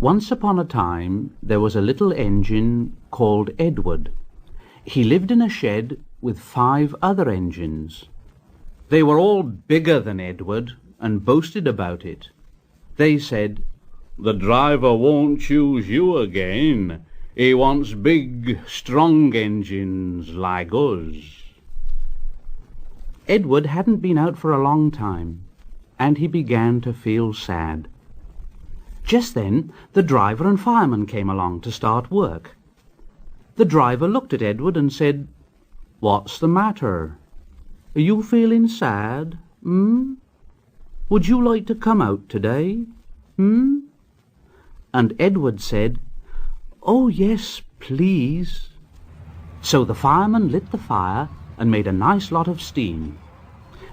Once upon a time there was a little engine called Edward. He lived in a shed with 5 other engines. They were all bigger than Edward and boasted about it. They said, "The driver won't choose you again. He wants big, strong engines like us." Edward hadn't been out for a long time, and he began to feel sad. Just then the driver and fireman came along to start work. The driver looked at Edward and said, "What's the matter? Are you feeling sad? Would you like to come out today? And Edward said, "Oh, yes, please." So the fireman lit the fire and made a nice lot of steam.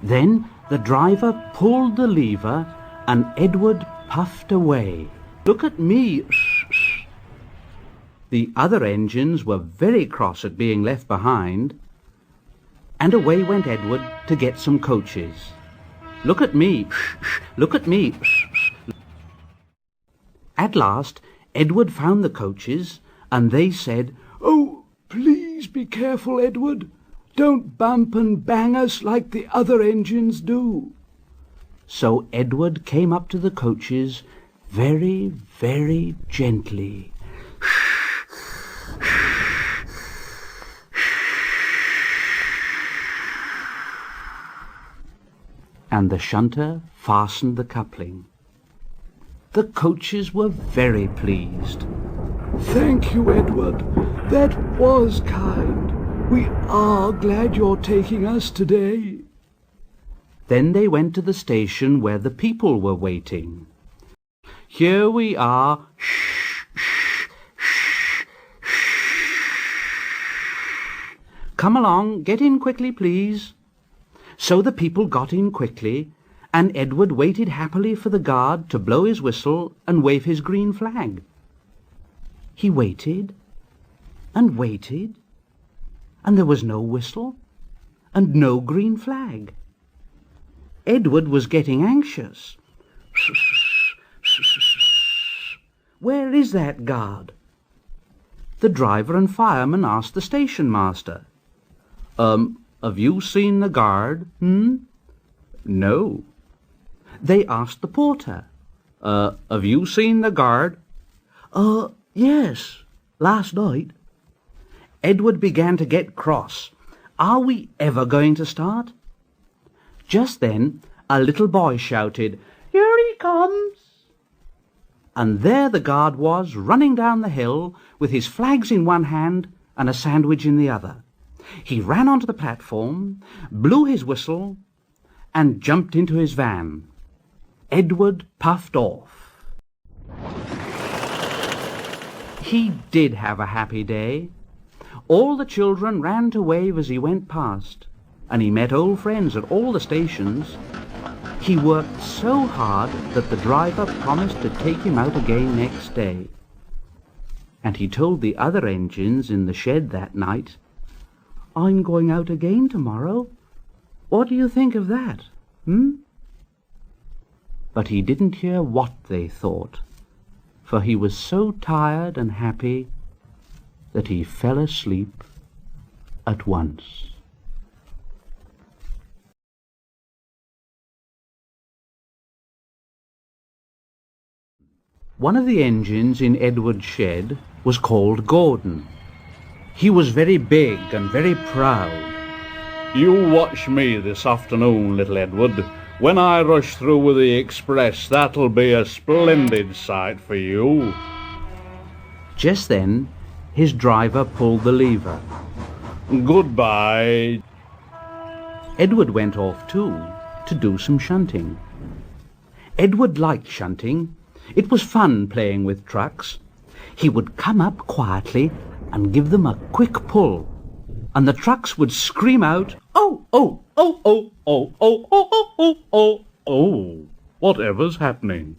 Then the driver pulled the lever and Edward puffed away. "Look at me." The other engines were very cross at being left behind, and away went Edward to get some coaches. "Look at me, look at me." At last Edward found the coaches, and they said, "Oh, please be careful, Edward. Don't bump and bang us like the other engines do." So Edward came up to the coaches very, very gently. And the shunter fastened the coupling. The coaches were very pleased. "Thank you, Edward. That was kind. We are glad you're taking us today." Then they went to the station where the people were waiting. "Here we are." "Come along, get in quickly, please." So the people got in quickly, and Edward waited happily for the guard to blow his whistle and wave his green flag. He waited and waited, and there was no whistle and no green flag. Edward was getting anxious. "Where is that guard?" The driver and fireman asked the station master. Have you seen the guard? No. They asked the porter. Have you seen the guard? Yes, last night." Edward began to get cross. Are we ever going to start? Just then a little boy shouted, "Here he comes!" And there the guard was, running down the hill with his flags in one hand and a sandwich in the other. He ran onto the platform, blew his whistle, and jumped into his van. Edward puffed off. He did have a happy day. All the children ran to wave as he went past, and he met old friends at all the stations. He worked so hard that the driver promised to take him out again next day. And he told the other engines in the shed that night, "I'm going out again tomorrow. What do you think of that, But he didn't hear what they thought, for he was so tired and happy that he fell asleep at once. One of the engines in Edward's shed was called Gordon. He was very big and very proud. "You watch me this afternoon, little Edward. When I rush through with the express, that'll be a splendid sight for you." Just then his driver pulled the lever. "Goodbye." Edward went off too, to do some shunting. Edward liked shunting. It was fun playing with trucks. He would come up quietly and give them a quick pull, and the trucks would scream out, "Oh, oh, oh, oh, oh, oh, oh, oh, oh, oh, Oh, whatever's happening?"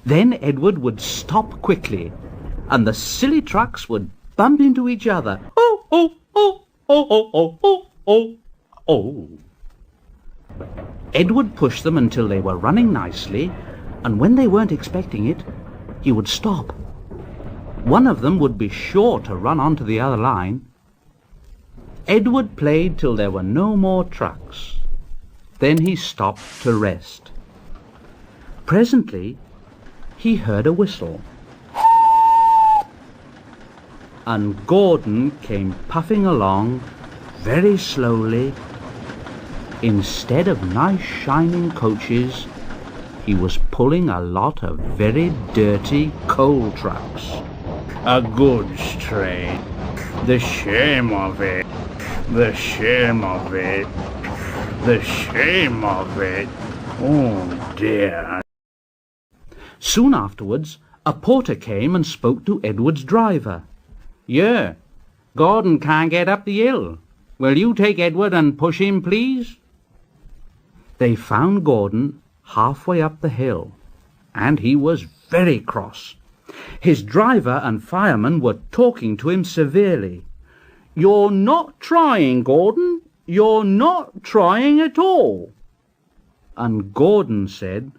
Then Edward would stop quickly, and the silly trucks would bump into each other. "Oh, oh, oh, oh, oh, oh, oh, oh, oh." Edward pushed them until they were running nicely, and when they weren't expecting it, he would stop. One of them would be sure to run onto the other line. Edward played till there were no more trucks. Then he stopped to rest. Presently, he heard a whistle. And Gordon came puffing along very slowly. Instead of nice shining coaches, he was pulling a lot of very dirty coal trucks. A goods train. The shame of it. The shame of it. The shame of it. Oh dear. Soon afterwards, a porter came and spoke to Edward's driver. "Yeah, Gordon can't get up the hill. Will you take Edward and push him, please?" They found Gordon halfway up the hill, and he was very cross. His driver and fireman were talking to him severely. "You're not trying, Gordon. You're not trying at all." And Gordon said,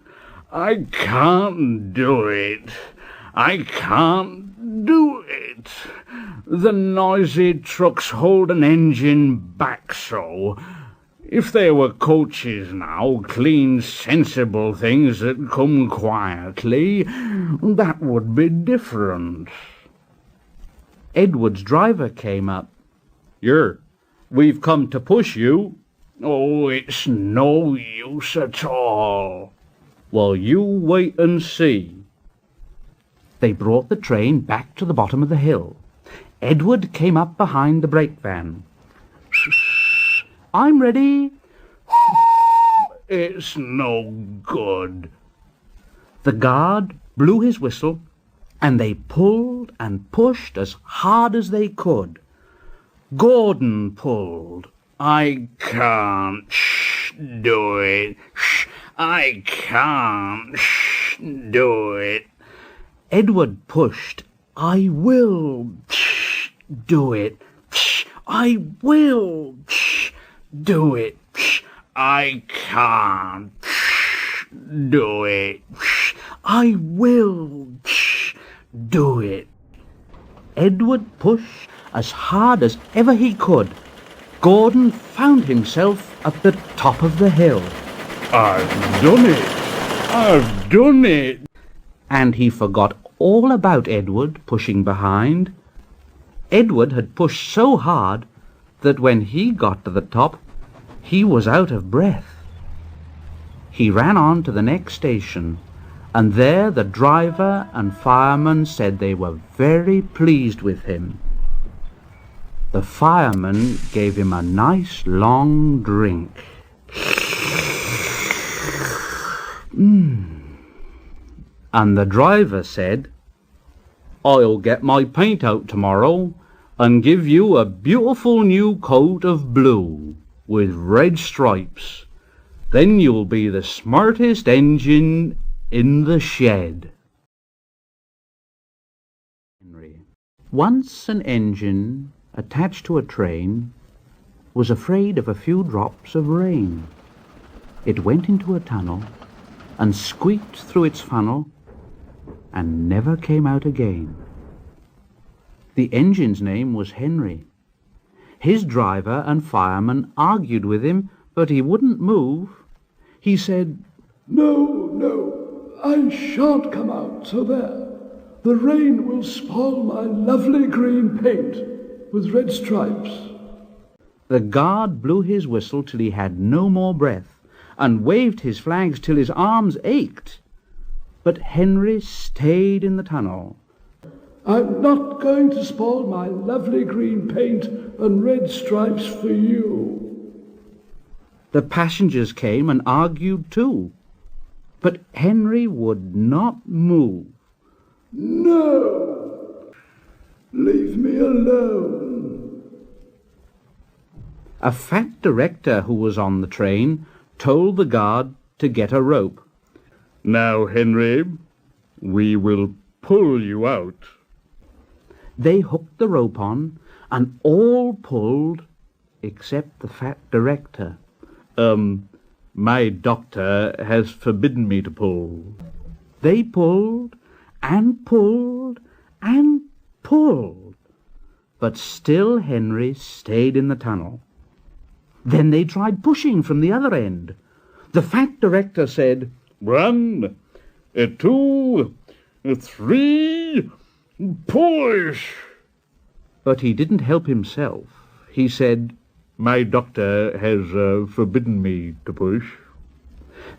I can't do it. I can't do it. The noisy trucks hold an engine back so. If there were coaches now, clean, sensible things that come quietly, that would be different. Edward's driver came up. "Here, we've come to push you." "Oh, it's no use at all." "Well, you wait and see." They brought the train back to the bottom of the hill. Edward came up behind the brake van. "I'm ready." "It's no good." The guard blew his whistle, and they pulled and pushed as hard as they could. Gordon pulled. I can't do it. I can't do it. Edward pushed. "I will do it. I will do it." I can't do it. "I will do it." Edward pushed as hard as ever he could. Gordon found himself at the top of the hill. I've done it. I've done it. And he forgot all about Edward pushing behind. Edward had pushed so hard that when he got to the top, he was out of breath. He ran on to the next station, and there the driver and fireman said they were very pleased with him. The fireman gave him a nice long drink. And the driver said, "I'll get my paint out tomorrow and give you a beautiful new coat of blue with red stripes. Then you'll be the smartest engine in the shed." Once an engine attached to a train was afraid of a few drops of rain. It went into a tunnel and squeaked through its funnel and never came out again. The engine's name was Henry. His driver and fireman argued with him, but he wouldn't move. He said, No, I shan't come out, so there. The rain will spoil my lovely green paint with red stripes. The guard blew his whistle till he had no more breath, and waved his flags till his arms ached. But Henry stayed in the tunnel. I'm not going to spoil my lovely green paint and red stripes for you. The passengers came and argued too, but Henry would not move. No! Leave me alone. A fat director who was on the train told the guard to get a rope. "Now, Henry, we will pull you out." They hooked the rope on, and all pulled except the fat director. My doctor has forbidden me to pull." They pulled, and pulled and pulled, but still Henry stayed in the tunnel. Then they tried pushing from the other end. The fat director said, 1, 2, 3, push! But he didn't help himself. He said, My doctor has forbidden me to push.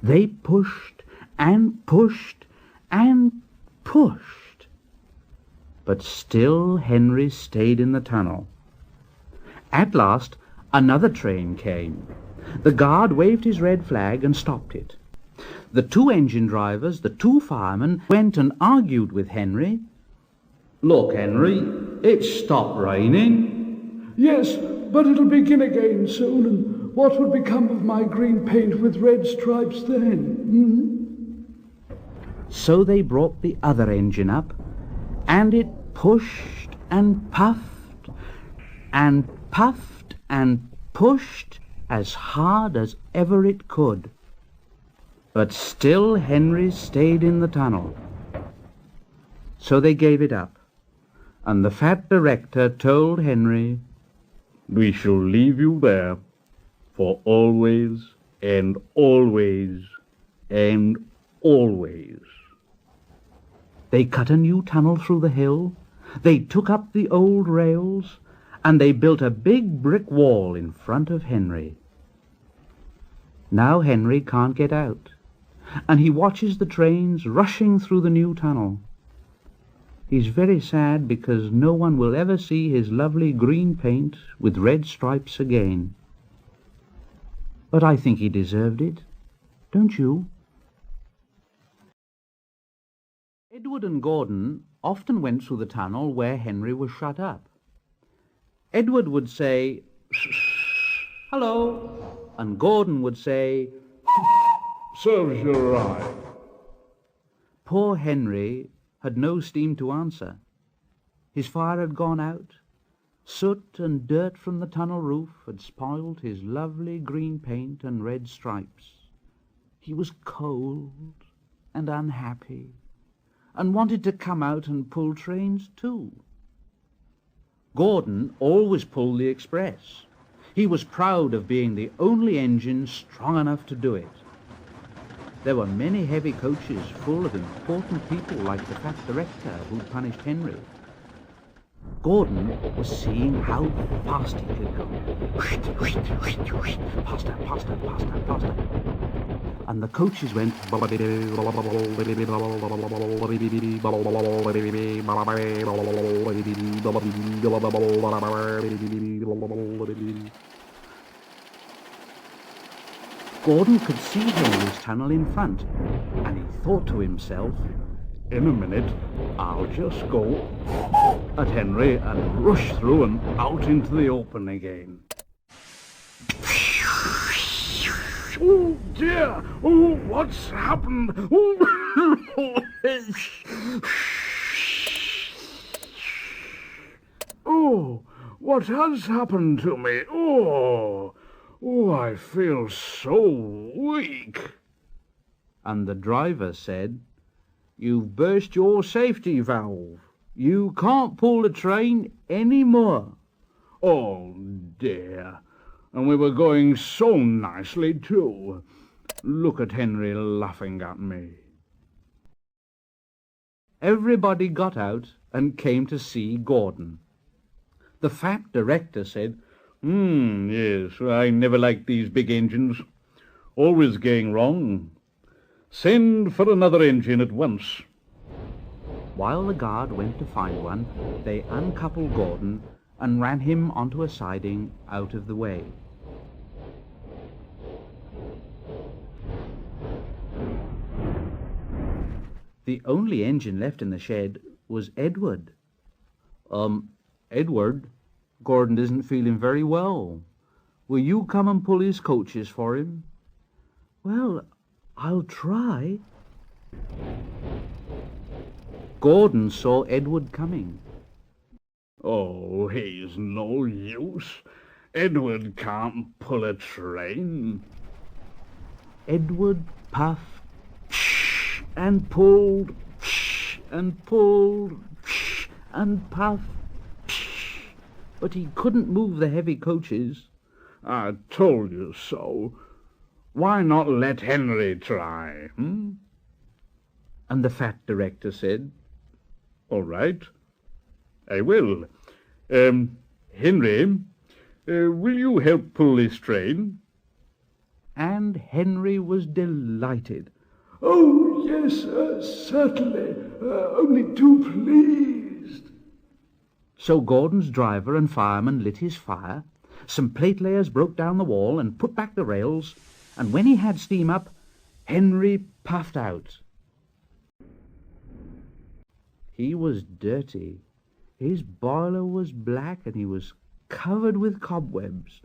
They pushed and pushed and pushed, but still Henry stayed in the tunnel. At last, another train came. The guard waved his red flag and stopped it. The 2 engine drivers, the 2 firemen, went and argued with Henry. Look, Henry, it's stopped raining. Yes, but it'll begin again soon, and what would become of my green paint with red stripes then? So they brought the other engine up, and it pushed and puffed and puffed and pushed as hard as ever it could. But still Henry stayed in the tunnel. So they gave it up, and the fat director told Henry, We shall leave you there for always and always and always. They cut a new tunnel through the hill, they took up the old rails, and they built a big brick wall in front of Henry. Now Henry can't get out, and he watches the trains rushing through the new tunnel. He's very sad because no one will ever see his lovely green paint with red stripes again. But I think he deserved it, don't you? Edward and Gordon often went through the tunnel where Henry was shut up. Edward would say, "Hello," and Gordon would say, Serves you right. Poor Henry had no steam to answer. His fire had gone out. Soot and dirt from the tunnel roof had spoiled his lovely green paint and red stripes. He was cold and unhappy, and wanted to come out and pull trains too. Gordon always pulled the express. He was proud of being the only engine strong enough to do it. There were many heavy coaches full of important people like the fat director who'd punished Henry. Gordon was seeing how fast he could go. Faster, faster, faster, faster. And the coaches went. Gordon could see Henry's tunnel in front, and he thought to himself, In a minute, I'll just go at Henry and rush through and out into the open again. Oh dear! Oh, what's happened? Oh, what has happened to me? Oh, I feel so weak. and the driver said, "You've burst your safety valve. You can't pull the train any more." Oh dear, and we were going so nicely too. Look at Henry laughing at me. Everybody got out and came to see Gordon. The fat director said, Yes, I never liked these big engines. Always going wrong. Send for another engine at once. While the guard went to find one, they uncoupled Gordon and ran him onto a siding out of the way. The only engine left in the shed was Edward. Edward, Gordon isn't feeling very well. Will you come and pull his coaches for him?" "Well, I'll try." Gordon saw Edward coming. Oh, he's no use. Edward can't pull a train. Edward puffed and pulled and pulled, and puffed, but he couldn't move the heavy coaches. I told you so. Why not let Henry try, And the fat director said, All right, I will. Henry, will you help pull this train? And Henry was delighted. Oh, yes, certainly. Only too pleased. So Gordon's driver and fireman lit his fire, some plate layers broke down the wall and put back the rails, and when he had steam up, Henry puffed out. He was dirty. His boiler was black and he was covered with cobwebs.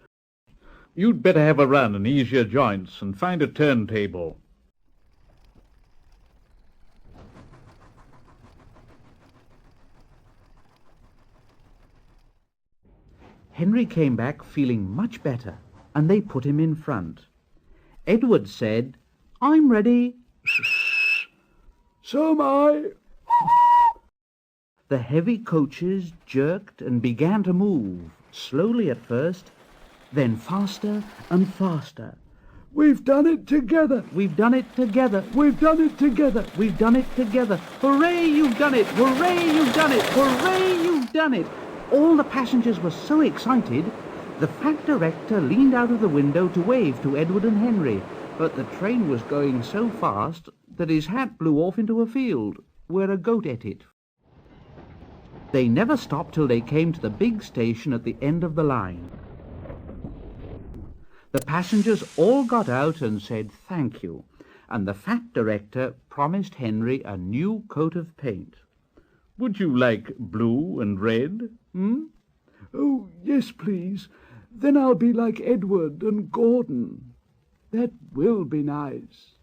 You'd better have a run and ease your joints and find a turntable. Henry came back feeling much better, and they put him in front. Edward said, I'm ready. So am I. The heavy coaches jerked and began to move, slowly at first, then faster and faster. We've done it together. We've done it together. We've done it together. We've done it together. Hooray, you've done it! Hooray, you've done it! Hooray, you've done it! All the passengers were so excited, the fat director leaned out of the window to wave to Edward and Henry, but the train was going so fast that his hat blew off into a field, where a goat ate it. They never stopped till they came to the big station at the end of the line. The passengers all got out and said thank you, and the fat director promised Henry a new coat of paint. Would you like blue and red? Oh, yes, please. Then I'll be like Edward and Gordon. That will be nice.